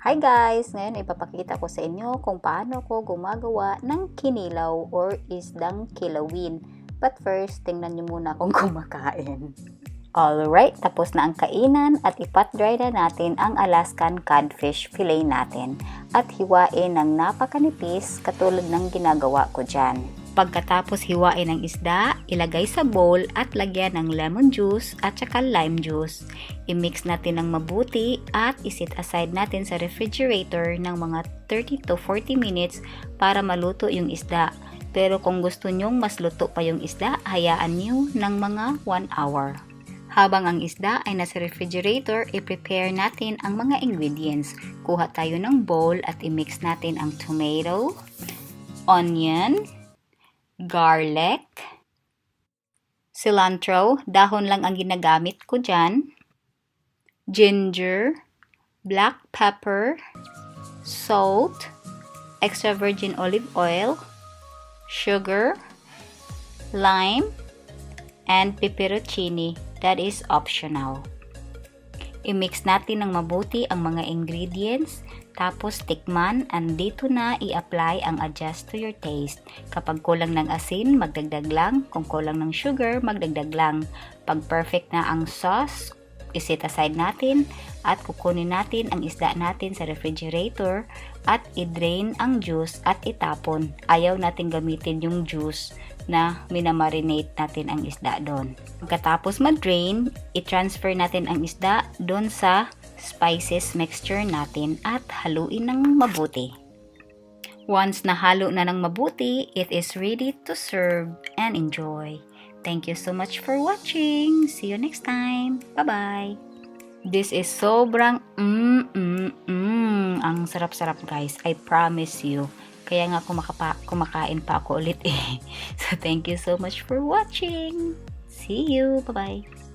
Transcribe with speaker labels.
Speaker 1: Hi guys! Ngayon ipapakita ko sa inyo kung paano ko gumagawa ng kinilaw or isdang kilawin. But first, tingnan nyo muna kung kumakain. Alright, tapos na ang kainan at ipat-dry na natin ang Alaskan codfish fillet natin at hiwain ng napakanipis katulad ng ginagawa ko dyan. Pagkatapos hiwain ang isda, ilagay sa bowl at lagyan ng lemon juice at saka lime juice. I-mix natin ng mabuti at isit aside natin sa refrigerator ng mga 30 to 40 minutes para maluto yung isda. Pero kung gusto nyong mas luto pa yung isda, hayaan nyo ng mga 1 hour. Habang ang isda ay nasa refrigerator, i-prepare natin ang mga ingredients. Kuha tayo ng bowl at i-mix natin ang tomato, onion, garlic, cilantro, dahon lang ang ginagamit ko dyan, ginger, black pepper, salt, extra virgin olive oil, sugar, lime, and pepperocini. That is optional. I-mix natin ng mabuti ang mga ingredients, tapos tikman, and dito na i-apply ang adjust to your taste. Kapag kulang ng asin, magdagdag lang. Kung kulang ng sugar, magdagdag lang. Pag perfect na ang sauce, iset aside natin at kukunin natin ang isda natin sa refrigerator at i-drain ang juice at itapon. Ayaw natin gamitin yung juice na minamarinate natin ang isda doon. Pagkatapos ma-drain, i-transfer natin ang isda doon sa spices mixture natin at haluin ng mabuti. Once nahalo na ng mabuti, it is ready to serve and enjoy. Thank you so much for watching. See you next time. Bye-bye. This is sobrang ang sarap-sarap guys. I promise you. Kaya nga kumakain pa ako ulit eh. So thank you so much for watching. See you. Bye-bye.